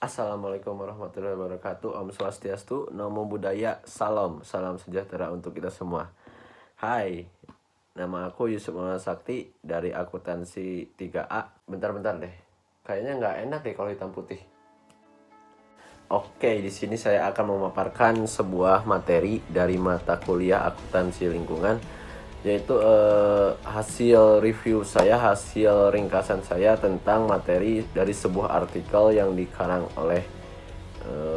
Assalamualaikum warahmatullahi wabarakatuh. Om Swastiastu, Namo Buddhaya, salam sejahtera untuk kita semua. Hai, nama aku Yusuf Muhammad Sakti dari akuntansi 3A. Bentar deh, kayaknya nggak enak deh kalau hitam putih. Oke, di sini saya akan memaparkan sebuah materi dari mata kuliah akuntansi lingkungan, yaitu hasil review saya, hasil ringkasan saya tentang materi dari sebuah artikel yang dikarang oleh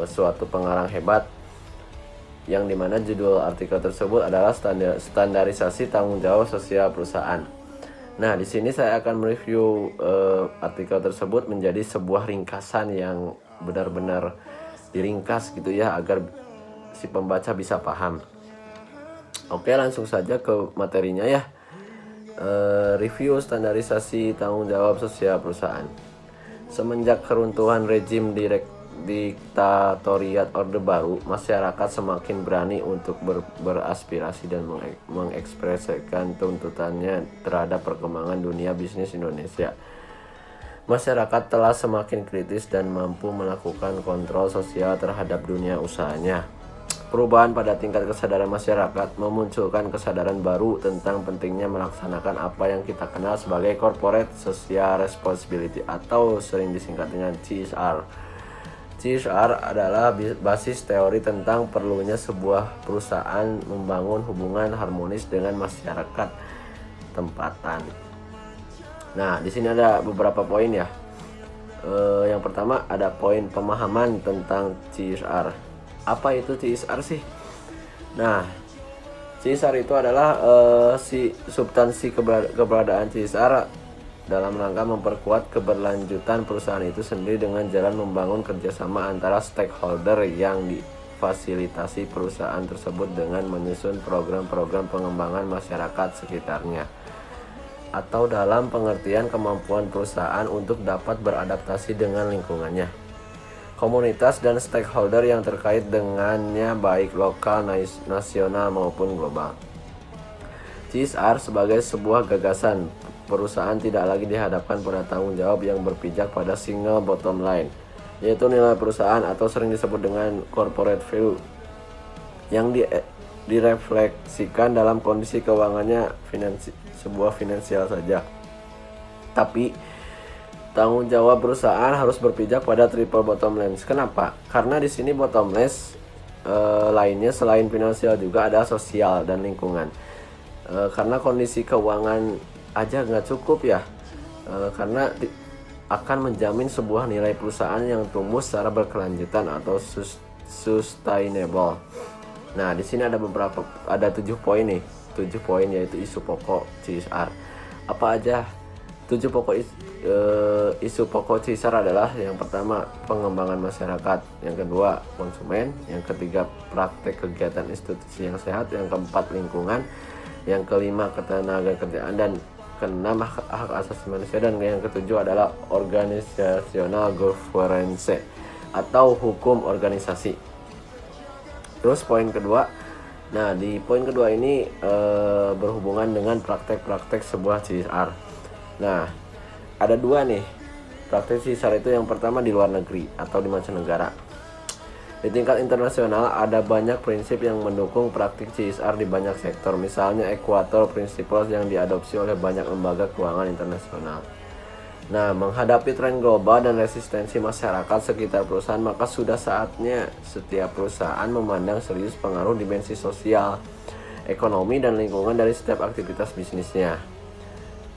suatu pengarang hebat, yang dimana judul artikel tersebut adalah standarisasi tanggung jawab sosial perusahaan. Nah, di sini saya akan mereview artikel tersebut menjadi sebuah ringkasan yang benar-benar diringkas gitu ya, agar si pembaca bisa paham. Oke, langsung saja ke materinya ya. Review standarisasi tanggung jawab sosial perusahaan. Semenjak keruntuhan rezim diktatoriat Orde Baru, masyarakat semakin berani untuk beraspirasi dan mengekspresikan tuntutannya terhadap perkembangan dunia bisnis Indonesia. Masyarakat telah semakin kritis dan mampu melakukan kontrol sosial terhadap dunia usahanya. Perubahan pada tingkat kesadaran masyarakat memunculkan kesadaran baru tentang pentingnya melaksanakan apa yang kita kenal sebagai Corporate Social Responsibility atau sering disingkat dengan CSR. CSR adalah basis teori tentang perlunya sebuah perusahaan membangun hubungan harmonis dengan masyarakat tempatan. Nah, di sini ada beberapa poin ya. Yang pertama ada poin pemahaman tentang CSR. Apa itu CSR sih? Nah, CSR itu adalah substansi keberadaan CSR dalam rangka memperkuat keberlanjutan perusahaan itu sendiri dengan jalan membangun kerjasama antara stakeholder yang difasilitasi perusahaan tersebut dengan menyusun program-program pengembangan masyarakat sekitarnya, atau dalam pengertian kemampuan perusahaan untuk dapat beradaptasi dengan lingkungannya, komunitas dan stakeholder yang terkait dengannya baik lokal, nasional maupun global. CSR sebagai sebuah gagasan, perusahaan tidak lagi dihadapkan pada tanggung jawab yang berpijak pada single bottom line, yaitu nilai perusahaan atau sering disebut dengan corporate value, yang direfleksikan dalam kondisi keuangannya sebuah finansial saja. Tapi tanggung jawab perusahaan harus berpijak pada triple bottom line. Kenapa? Karena di sini bottom line lainnya selain finansial juga ada sosial dan lingkungan. Karena kondisi keuangan aja nggak cukup ya. Karena akan menjamin sebuah nilai perusahaan yang tumbuh secara berkelanjutan atau sustainable. Nah, di sini ada 7 poin nih. 7 poin yaitu isu pokok CSR. Apa aja? 7 pokok isu pokok CSR adalah: yang pertama, pengembangan masyarakat; yang kedua, konsumen; yang ketiga, praktek kegiatan institusi yang sehat; yang keempat, lingkungan; yang kelima, ketenagakerjaan; dan keenam, hak asasi manusia; dan yang ketujuh adalah organizational governance atau hukum organisasi. Terus poin kedua, nah di poin kedua ini berhubungan dengan praktek-praktek sebuah CSR. Nah, ada dua nih praktek CSR itu. Yang pertama di luar negeri atau di mancanegara. Di tingkat internasional ada banyak prinsip yang mendukung praktik CSR di banyak sektor. Misalnya Equator Principles yang diadopsi oleh banyak lembaga keuangan internasional. Nah, menghadapi tren global dan resistensi masyarakat sekitar perusahaan, maka sudah saatnya setiap perusahaan memandang serius pengaruh dimensi sosial, ekonomi, dan lingkungan dari setiap aktivitas bisnisnya,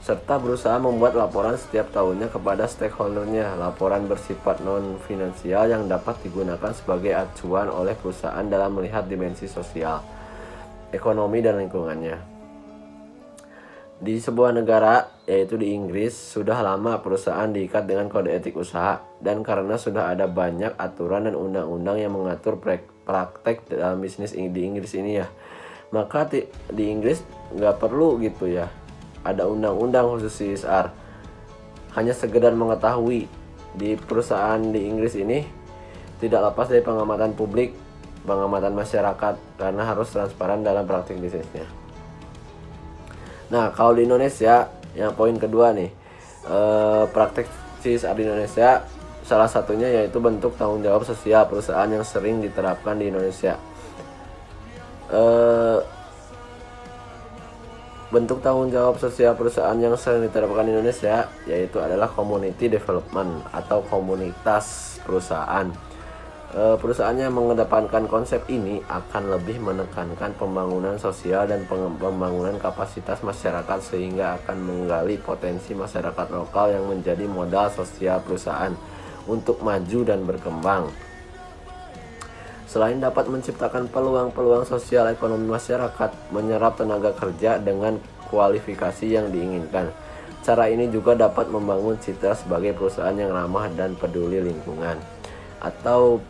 serta berusaha membuat laporan setiap tahunnya kepada stakeholdernya. Laporan bersifat non-finansial yang dapat digunakan sebagai acuan oleh perusahaan dalam melihat dimensi sosial, ekonomi, dan lingkungannya. Di sebuah negara, yaitu di Inggris, sudah lama perusahaan diikat dengan kode etik usaha, dan karena sudah ada banyak aturan dan undang-undang yang mengatur praktek dalam bisnis di Inggris ini ya, maka di Inggris nggak perlu gitu ya ada undang-undang khusus CSR. Hanya sekedar mengetahui di perusahaan di Inggris ini tidak lepas dari pengamatan publik, pengamatan masyarakat, karena harus transparan dalam praktik bisnisnya. Nah, kalau di Indonesia, yang poin kedua nih, praktek CSR di Indonesia Salah satunya yaitu bentuk tanggung jawab sosial perusahaan yang sering diterapkan di Indonesia. Bentuk tanggung jawab sosial perusahaan yang sering diterapkan di Indonesia yaitu adalah community development atau komunitas perusahaan. Perusahaan yang mengedepankan konsep ini akan lebih menekankan pembangunan sosial dan pembangunan kapasitas masyarakat sehingga akan menggali potensi masyarakat lokal yang menjadi modal sosial perusahaan untuk maju dan berkembang. Selain dapat menciptakan peluang-peluang sosial ekonomi masyarakat, menyerap tenaga kerja dengan kualifikasi yang diinginkan. Cara ini juga dapat membangun citra sebagai perusahaan yang ramah dan peduli lingkungan. Atau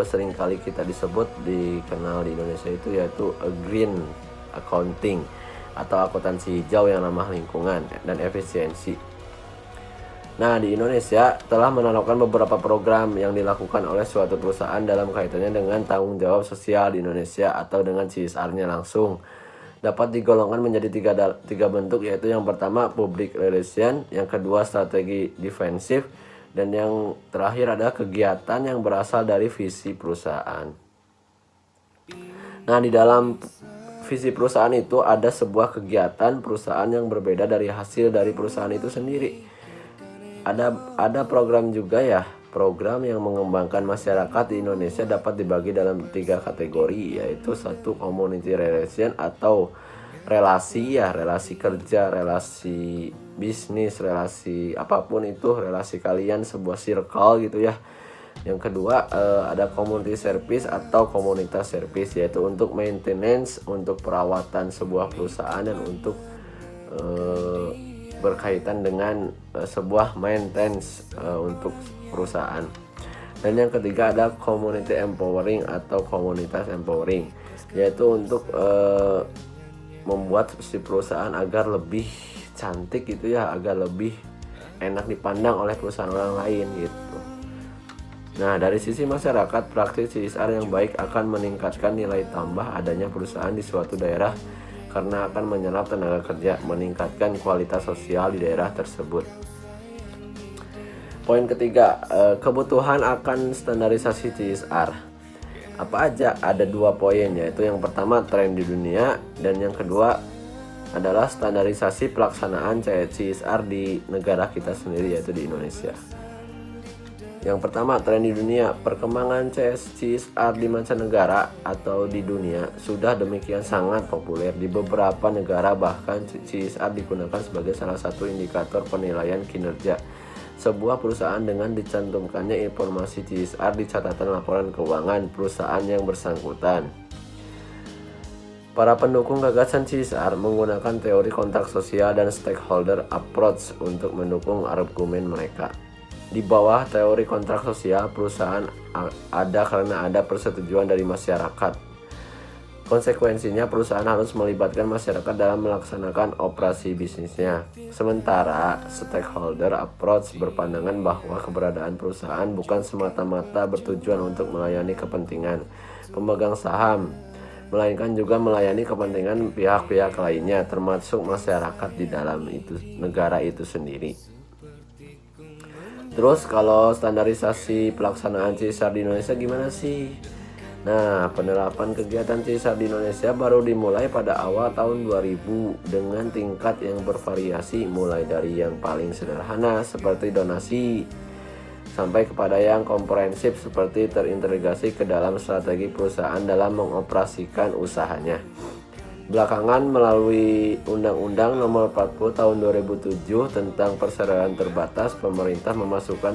seringkali kita dikenal di Indonesia itu yaitu green accounting atau akuntansi hijau yang ramah lingkungan dan efisiensi. Nah, di Indonesia telah menerapkan beberapa program yang dilakukan oleh suatu perusahaan dalam kaitannya dengan tanggung jawab sosial di Indonesia atau dengan CSR-nya langsung. Dapat digolongkan menjadi tiga bentuk, yaitu yang pertama public relation, yang kedua strategi defensif, dan yang terakhir adalah kegiatan yang berasal dari visi perusahaan. Nah, di dalam visi perusahaan itu ada sebuah kegiatan perusahaan yang berbeda dari hasil dari perusahaan itu sendiri. Ada program juga ya. Program yang mengembangkan masyarakat di Indonesia dapat dibagi dalam 3 kategori, yaitu satu community relation atau relasi kerja, relasi bisnis, relasi apapun itu, relasi kalian sebuah circle gitu ya. Yang kedua ada community service atau komunitas service, yaitu untuk maintenance, untuk perawatan sebuah perusahaan dan untuk berkaitan dengan sebuah maintenance untuk perusahaan. Dan yang ketiga ada community empowering atau komunitas empowering, yaitu untuk membuat si perusahaan agar lebih cantik gitu ya, agar lebih enak dipandang oleh perusahaan orang lain gitu. Nah, dari sisi masyarakat, praktik CSR yang baik akan meningkatkan nilai tambah adanya perusahaan di suatu daerah karena akan menyerap tenaga kerja, meningkatkan kualitas sosial di daerah tersebut. Poin ketiga, kebutuhan akan standarisasi CSR. Apa aja? Ada 2 poin, yaitu yang pertama tren di dunia dan yang kedua adalah standarisasi pelaksanaan CSR di negara kita sendiri, yaitu di Indonesia. Yang pertama, tren di dunia. Perkembangan CSR di mancanegara atau di dunia sudah demikian sangat populer. Di beberapa negara bahkan CSR digunakan sebagai salah satu indikator penilaian kinerja sebuah perusahaan dengan dicantumkannya informasi CSR di catatan laporan keuangan perusahaan yang bersangkutan. Para pendukung gagasan CSR menggunakan teori kontrak sosial dan stakeholder approach untuk mendukung argumen mereka. Di bawah teori kontrak sosial, perusahaan ada karena ada persetujuan dari masyarakat. Konsekuensinya, perusahaan harus melibatkan masyarakat dalam melaksanakan operasi bisnisnya. Sementara stakeholder approach berpandangan bahwa keberadaan perusahaan bukan semata-mata bertujuan untuk melayani kepentingan pemegang saham, melainkan juga melayani kepentingan pihak-pihak lainnya, termasuk masyarakat di dalam negara itu sendiri. Terus kalau standarisasi pelaksanaan CSR di Indonesia gimana sih? Nah, penerapan kegiatan CSR di Indonesia baru dimulai pada awal tahun 2000 dengan tingkat yang bervariasi, mulai dari yang paling sederhana seperti donasi sampai kepada yang komprehensif seperti terintegrasi ke dalam strategi perusahaan dalam mengoperasikan usahanya. Belakangan melalui Undang-Undang Nomor 40 Tahun 2007 tentang Persaingan Terbatas, pemerintah memasukkan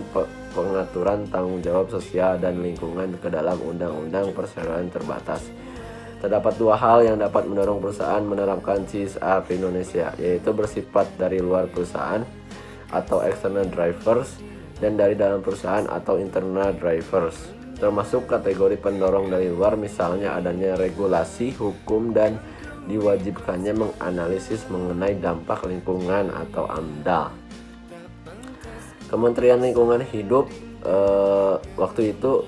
pengaturan tanggung jawab sosial dan lingkungan ke dalam Undang-Undang Persaingan Terbatas. Terdapat 2 hal yang dapat mendorong perusahaan menerapkan CSR di Indonesia, yaitu bersifat dari luar perusahaan atau external drivers dan dari dalam perusahaan atau internal drivers. Termasuk kategori pendorong dari luar, misalnya adanya regulasi, hukum, dan diwajibkannya menganalisis mengenai dampak lingkungan atau AMDAL. Kementerian Lingkungan Hidup waktu itu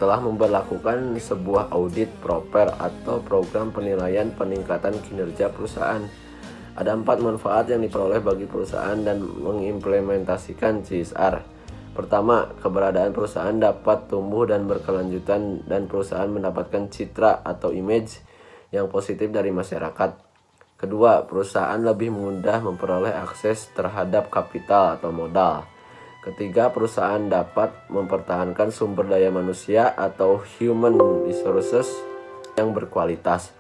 telah memberlakukan sebuah audit proper atau program penilaian peningkatan kinerja perusahaan. Ada 4 manfaat yang diperoleh bagi perusahaan dan mengimplementasikan CSR. Pertama, keberadaan perusahaan dapat tumbuh dan berkelanjutan dan perusahaan mendapatkan citra atau image yang positif dari masyarakat. Kedua, perusahaan lebih mudah memperoleh akses terhadap kapital atau modal. Ketiga, perusahaan dapat mempertahankan sumber daya manusia atau human resources yang berkualitas.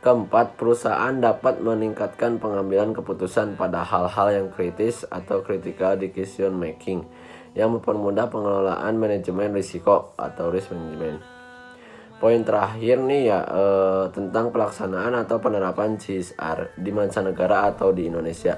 Keempat, perusahaan dapat meningkatkan pengambilan keputusan pada hal-hal yang kritis atau critical decision making yang mempermudah pengelolaan manajemen risiko atau risk management. Poin terakhir nih ya tentang pelaksanaan atau penerapan CSR di mancanegara atau di Indonesia.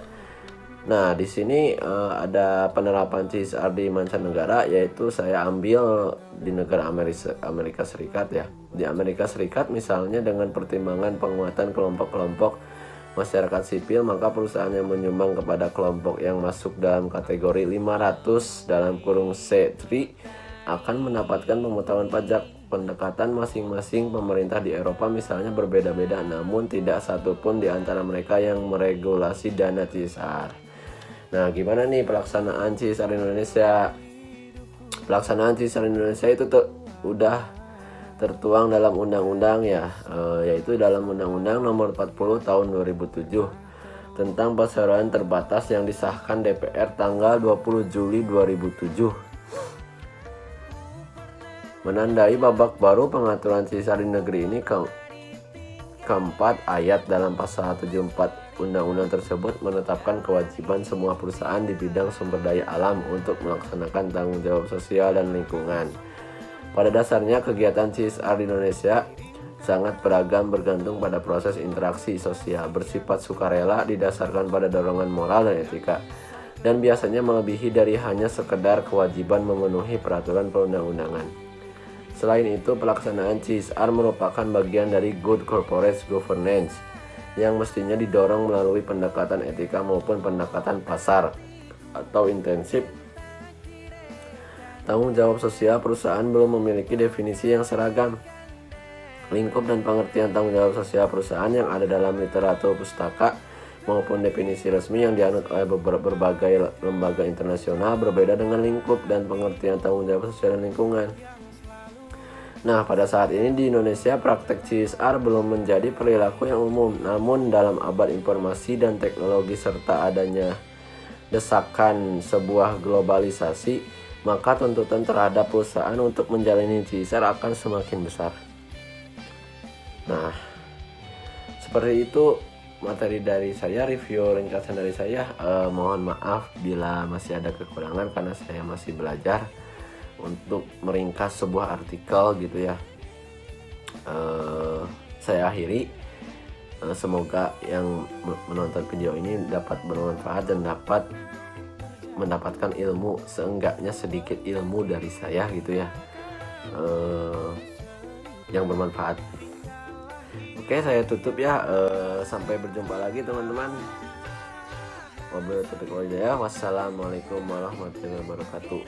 Nah, di sini ada penerapan CSR di mancanegara, yaitu saya ambil di negara Amerika Serikat ya. Di Amerika Serikat misalnya dengan pertimbangan penguatan kelompok-kelompok masyarakat sipil, maka perusahaan yang menyumbang kepada kelompok yang masuk dalam kategori 500 dalam kurung C3 akan mendapatkan pemotongan pajak. Pendekatan masing-masing pemerintah di Eropa misalnya berbeda-beda, namun tidak satupun di antara mereka yang meregulasi dana CSR. Nah, gimana nih pelaksanaan CSR Indonesia? Pelaksanaan CSR Indonesia itu udah tertuang dalam undang-undang ya, yaitu dalam Undang-Undang Nomor 40 Tahun 2007 tentang perseroan terbatas yang disahkan DPR tanggal 20 Juli 2007. Menandai babak baru pengaturan CSR di negeri ini, keempat ayat dalam pasal 74 undang-undang tersebut menetapkan kewajiban semua perusahaan di bidang sumber daya alam untuk melaksanakan tanggung jawab sosial dan lingkungan. Pada dasarnya kegiatan CSR di Indonesia sangat beragam, bergantung pada proses interaksi sosial, bersifat sukarela, didasarkan pada dorongan moral dan etika, dan biasanya melebihi dari hanya sekedar kewajiban memenuhi peraturan perundang-undangan. Selain itu, pelaksanaan CSR merupakan bagian dari good corporate governance yang mestinya didorong melalui pendekatan etika maupun pendekatan pasar atau intensif. Tanggung jawab sosial perusahaan belum memiliki definisi yang seragam. Lingkup dan pengertian tanggung jawab sosial perusahaan yang ada dalam literatur pustaka maupun definisi resmi yang dianut oleh berbagai lembaga internasional berbeda dengan lingkup dan pengertian tanggung jawab sosial dan lingkungan. Nah, pada saat ini di Indonesia praktek CSR belum menjadi perilaku yang umum. Namun dalam abad informasi dan teknologi serta adanya desakan sebuah globalisasi, maka tuntutan terhadap perusahaan untuk menjalani CSR akan semakin besar. Nah, seperti itu materi dari saya, review ringkasan dari saya. Mohon maaf bila masih ada kekurangan karena saya masih belajar untuk meringkas sebuah artikel gitu ya. Saya akhiri. Semoga yang menonton video ini dapat bermanfaat dan dapat mendapatkan ilmu, seenggaknya sedikit ilmu dari saya gitu ya, yang bermanfaat. Oke, saya tutup ya. Sampai berjumpa lagi teman-teman. Wabillahi taufiq wal hidayah. Wassalamualaikum warahmatullahi wabarakatuh.